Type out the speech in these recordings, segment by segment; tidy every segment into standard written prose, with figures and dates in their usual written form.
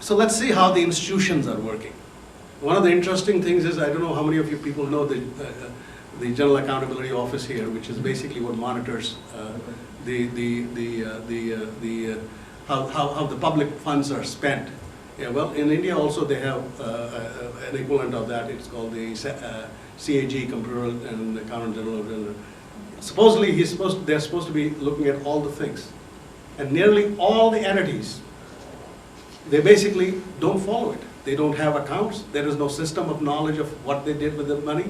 So let's see how the institutions are working. One of the interesting things is, I don't know how many of you people know the General Accountability Office here, which is basically what monitors how the public funds are spent. Yeah, well, in India also they have an equivalent of that. It's called the CAG, Comptroller and Accountant General. Supposedly they're supposed to be looking at all the things, and nearly all the entities, they basically don't follow it. They don't have accounts. There is no system of knowledge of what they did with the money,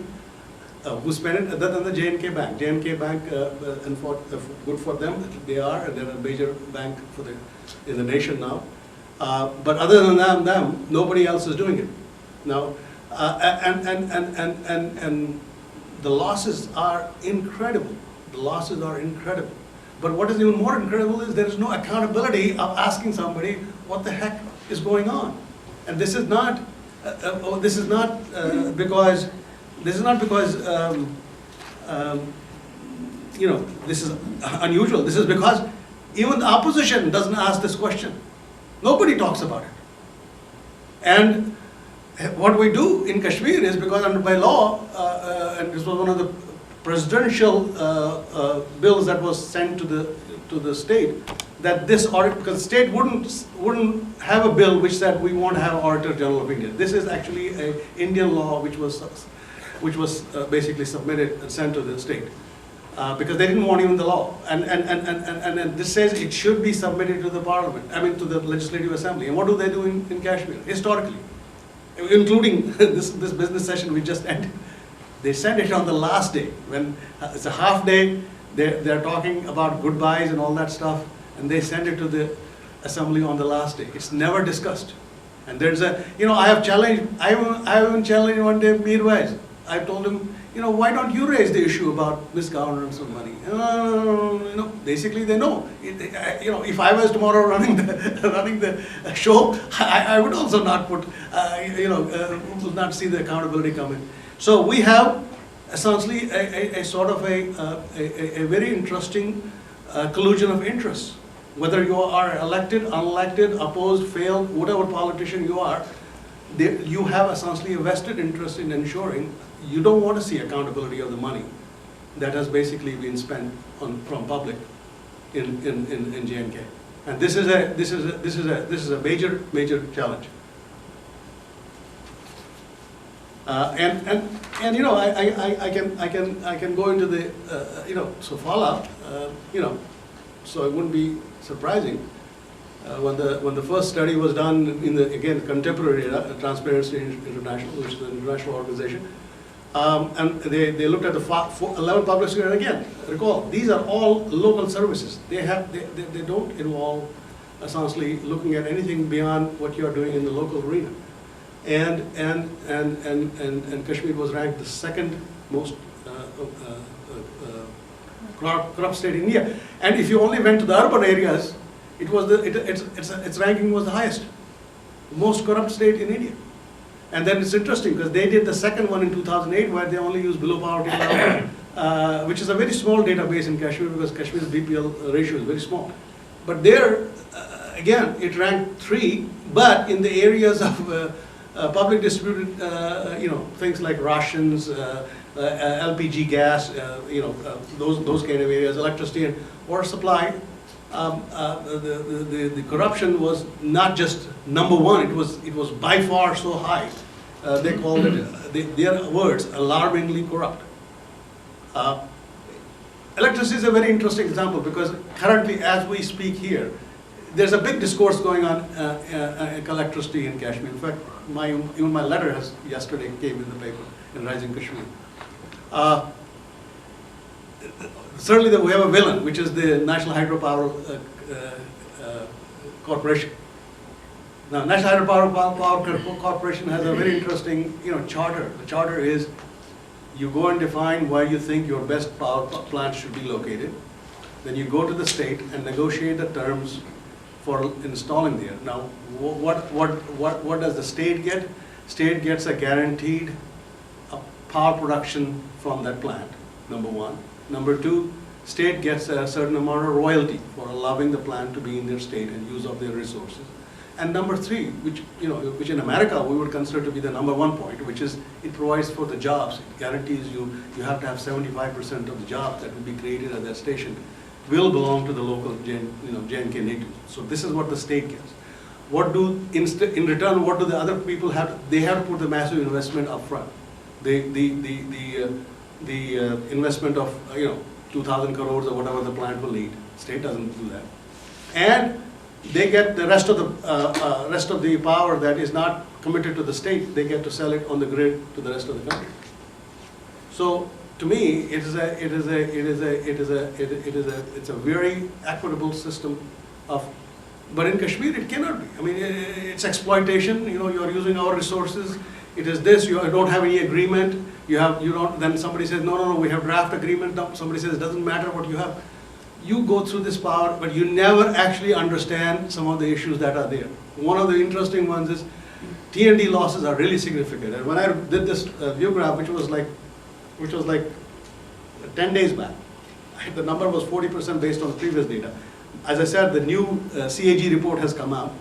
who spent it, other than the J&K Bank. J&K Bank, good for them, they're a major bank in the nation now. But other than them, nobody else is doing it. Now, and the losses are incredible. The losses are incredible. But what is even more incredible is there is no accountability of asking somebody what the heck is going on. And this is not because this is unusual. This is because even the opposition doesn't ask this question. Nobody talks about it. And what we do in Kashmir is, because by law, and this was one of the presidential bills that was sent to the state, that this audit, because the state wouldn't have a bill which said we want to have Auditor General of India. This is actually an Indian law which was basically submitted and sent to the state. Because they didn't want even the law. And this says it should be submitted to the parliament, to the legislative assembly. And what do they do in Kashmir? Historically, including this business session we just ended. They send it on the last day, when it's a half day, they're talking about goodbyes and all that stuff, and they send it to the assembly on the last day. It's never discussed. And there's I have challenged, I even challenged one day Mirwais. I told him, why don't you raise the issue about misgovernance of money? Basically they know. If I was tomorrow running the show, I would also not would not see the accountability come in. So we have essentially a sort of a very interesting collusion of interests. Whether you are elected, unelected, opposed, failed, whatever politician you are, you have essentially a vested interest in ensuring you don't want to see accountability of the money that has basically been spent from public in J&K. And this is a major challenge. I can go into the Sofala, so it wouldn't be surprising when the first study was done in the contemporary Transparency International, which is an international organization, and they looked at the 11 public sector, and again, recall these are all local services. They don't involve essentially looking at anything beyond what you are doing in the local arena. And Kashmir was ranked the second most corrupt state in India. And if you only went to the urban areas, its ranking was the highest, most corrupt state in India. And then it's interesting because they did the second one in 2008, where they only used below poverty level, which is a very small database in Kashmir, because Kashmir's BPL ratio is very small. But there, again, it ranked 3, but in the areas of public distributed, things like rations, LPG gas, those kind of areas, electricity and water supply. The corruption was not just number 1; it was by far so high. They called it, their words, alarmingly corrupt. Electricity is a very interesting example, because currently, as we speak here, there's a big discourse going on electricity in Kashmir. In fact, even my letter yesterday came in the paper in Rising Kashmir. Certainly we have a villain, which is the National Hydropower Corporation. Now, National Hydropower Corporation has a very interesting charter. The charter is, you go and define where you think your best power plant should be located. Then you go to the state and negotiate the terms for installing there. Now, what does the state get? State gets a guaranteed power production from that plant, number 1. Number 2, state gets a certain amount of royalty for allowing the plant to be in their state and use of their resources. And number three, which in America we would consider to be the number one point, which is it provides for the jobs. It guarantees you have to have 75% of the jobs that will be created at that station will belong to the local J&K natives. So this is what the state gets. What do in return? What do the other people have? They have to put the massive investment up front. The investment of 2,000 crores or whatever the plant will need. State doesn't do that, and they get the rest of the power that is not committed to the state. They get to sell it on the grid to the rest of the country. So to me, it's a very equitable system of. But in Kashmir, it cannot be. I mean, it's exploitation. You're using our resources. It is this. You don't have any agreement. You don't. Then somebody says, no. We have draft agreement. Somebody says, it doesn't matter what you have. You go through this power, but you never actually understand some of the issues that are there. One of the interesting ones is T&D losses are really significant. And when I did this view graph, which was like 10 days back, the number was 40% based on the previous data. As I said, the new CAG report has come out.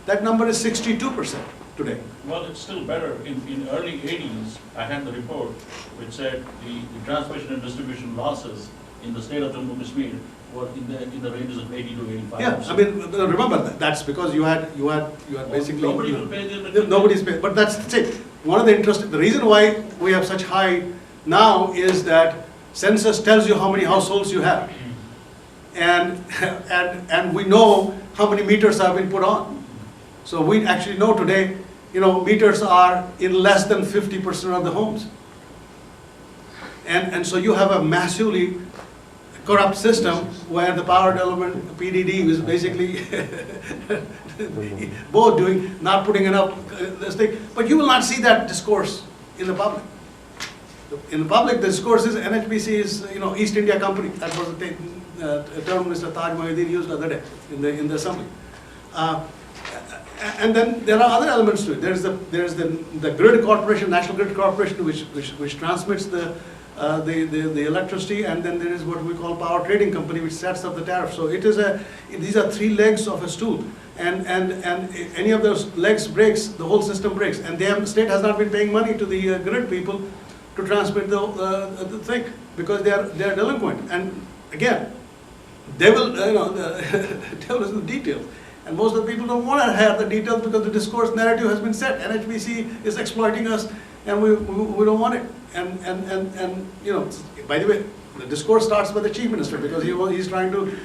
That number is 62% today. Well, it's still better. In early 80s, I had the report which said the transmission and distribution losses in the state of Jammu and Kashmir were in the ranges of 80 to 85%. Yeah, I mean, remember that's because you had basically nobody will pay the nobody's paid. But that's it. The reason why we have such high now is that census tells you how many households you have, and we know how many meters have been put on. So we actually know today, meters are in less than 50% of the homes, and so you have a massively corrupt system where the power development, PDD, is basically both not putting enough this thing. But you will not see that discourse in the public. In the public, the discourse is NHPC is East India Company. That was the term Mr. Taj Mohuddin used the other day in the assembly. And then there are other elements to it. There's the grid corporation, National Grid Corporation, which transmits the electricity, and then there is what we call power trading company, which sets up the tariff. So these are three legs of a stool, and any of those legs breaks, the whole system breaks. And the state has not been paying money to the grid people to transmit the thing because they are delinquent. And again, devil is in the details. And most of the people don't want to have the details because the discourse narrative has been set. NHPC is exploiting us, and we don't want it. And by the way, the discourse starts with the chief minister because he's trying to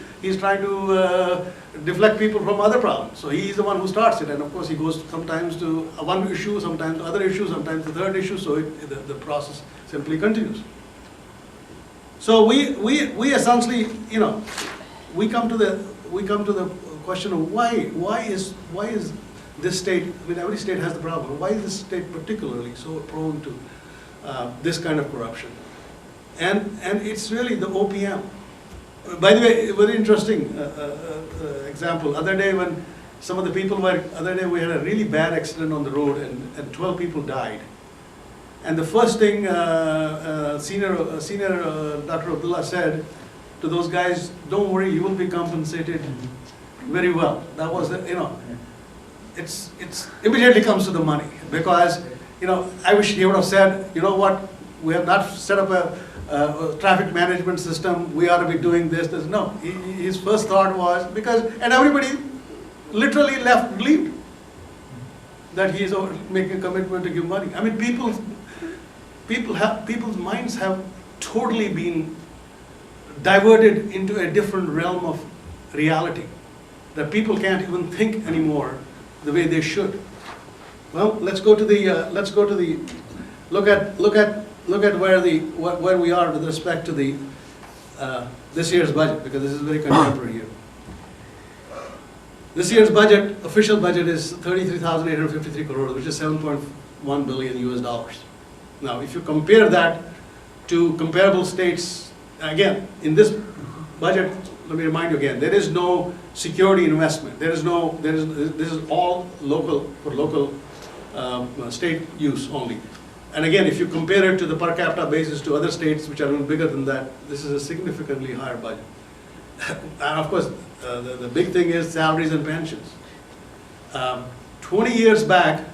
deflect people from other problems. So he's the one who starts it, and of course he goes sometimes to one issue, sometimes other issue, sometimes the third issue. So the process simply continues. So we essentially we come to the question of why is this state? I mean, every state has the problem. Why is this state particularly so prone to this kind of corruption? And it's really the OPM. By the way, a very interesting example. Other day when some of the people we had a really bad accident on the road and 12 people died. And the first thing senior Dr. Abdullah said to those guys, don't worry, you will be compensated very well. That was it's immediately comes to the money because I wish he would have said, you know what, we have not set up a traffic management system, we ought to be doing this. No, his first thought was and everybody literally left believed that he is making a commitment to give money. I mean, people's minds have totally been diverted into a different realm of reality that people can't even think anymore the way they should. Well, let's go to the look at where we are with respect to the this year's budget, because this is very contemporary here. This year's budget, official budget, is 33,853 crores, which is 7.1 billion US dollars. Now, if you compare that to comparable states, again, in this budget, let me remind you again, there is no security investment. This is all local, for local state use only. And again, if you compare it to the per capita basis to other states which are even bigger than that, this is a significantly higher budget. And of course, the big thing is salaries and pensions. 20 years back,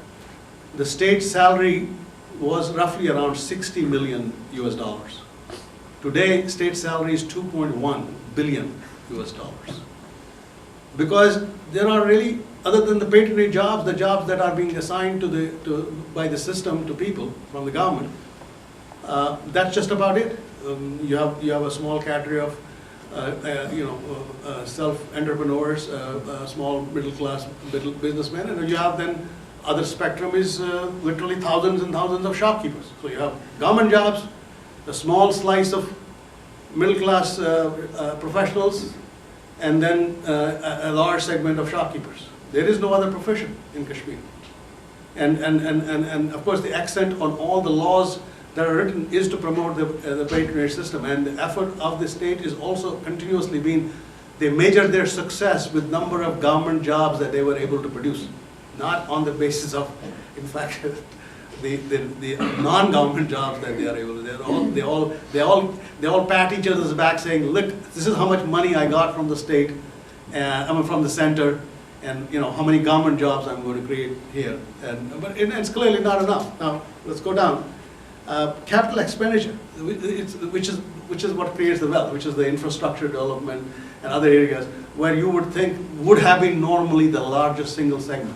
the state salary was roughly around 60 million US dollars. Today, state salary is 2.1 billion US dollars. Because there are really, other than the patronage jobs, the jobs that are being assigned by the system to people from the government, that's just about it. You have a small category of self-entrepreneurs, small middle-class businessmen, and you have then other spectrum is literally thousands and thousands of shopkeepers. So you have government jobs, a small slice of middle-class professionals, and then a large segment of shopkeepers. There is no other profession in Kashmir. And of course the accent on all the laws that are written is to promote the patronage system, and the effort of the state is also continuously being, they measure their success with number of government jobs that they were able to produce, not on the basis of, in fact, the non-government jobs that they are able to. They all pat each other's back saying, look, this is how much money I got from the state, from the center, and how many government jobs I'm going to create here. But it's clearly not enough. Now let's go down. Capital expenditure, which is what creates the wealth, which is the infrastructure development and other areas where you would think would have been normally the largest single segment.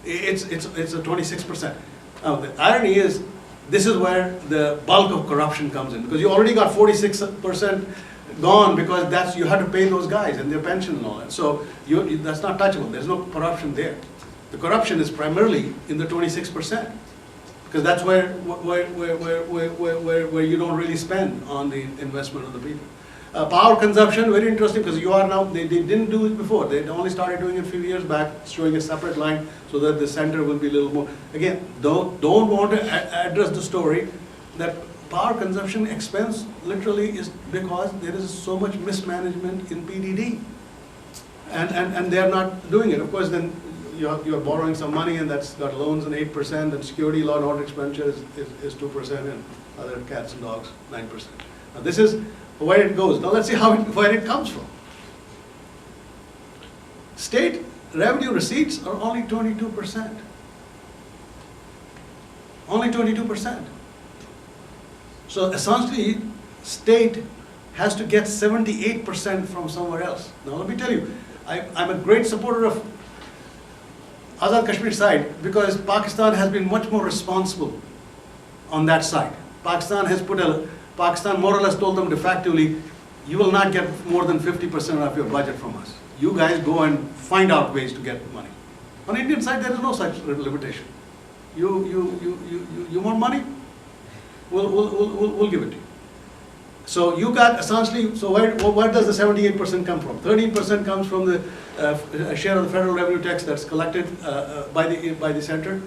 It's a 26%. Now the irony is, this is where the bulk of corruption comes in, because you already got 46% gone, because you had to pay those guys and their pension and all that. So that's not touchable. There's no corruption there. The corruption is primarily in the 26%. Because that's where you don't really spend on the investment of the people. Power consumption, very interesting, because you are now, they didn't do it before. They only started doing it a few years back, showing a separate line so that the center will be a little more. Again, don't want to address the story that power consumption expense literally is because there is so much mismanagement in PDD. And they're not doing it. Of course, then you're borrowing some money, and that's got loans and 8%, and security, law and order expenditure is 2%, and other cats and dogs, 9%. Now this is where it goes. Now let's see where it comes from. State revenue receipts are only 22%. Only 22%. So essentially, state has to get 78% from somewhere else. Now let me tell you, I'm a great supporter of Azad Kashmir side, because Pakistan has been much more responsible on that side. Pakistan more or less told them de facto, you will not get more than 50% of your budget from us. You guys go and find out ways to get money. On the Indian side, there is no such limitation. You want money? We'll give it to you. So you got essentially, so where does the 78% come from? 13% comes from the share of the federal revenue tax that's collected by the center.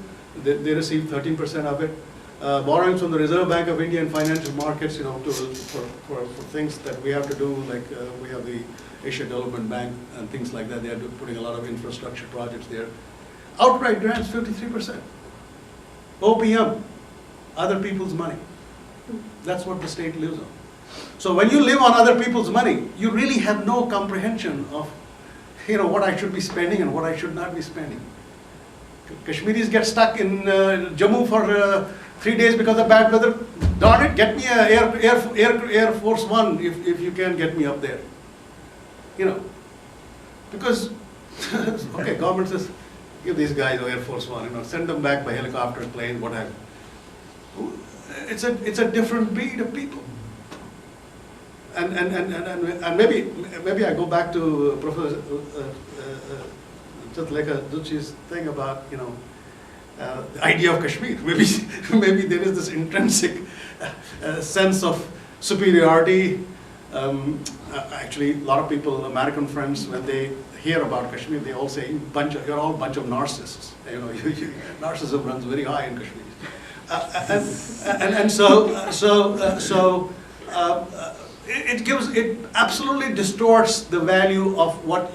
They receive 13% of it. Borrowings from the Reserve Bank of India and financial markets, for things that we have to do, like we have the Asia Development Bank and things like that. They are putting a lot of infrastructure projects there. Outright grants, 53%. OPM, other people's money. That's what the state lives on. So when you live on other people's money, you really have no comprehension of, what I should be spending and what I should not be spending. Kashmiris get stuck in Jammu for 3 days because of bad weather. Darn it, get me a Air Force One if you can get me up there. Because, okay, government says, give these guys Air Force One, send them back by helicopter, plane, what have you. It's a different breed of people. And maybe I go back to Professor Chatleka Duchi's thing about the idea of Kashmir. Maybe there is this intrinsic sense of superiority. Actually, a lot of people, American friends, when they hear about Kashmir, they all say you're all a bunch of narcissists. Narcissism runs very high in Kashmir. It absolutely distorts the value of what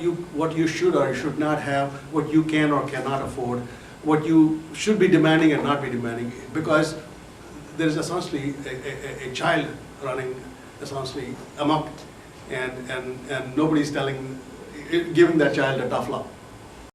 you should or should not have, what you can or cannot afford, what you should be demanding and not be demanding, because there is essentially a child running essentially amok, and nobody's giving that child a tough love.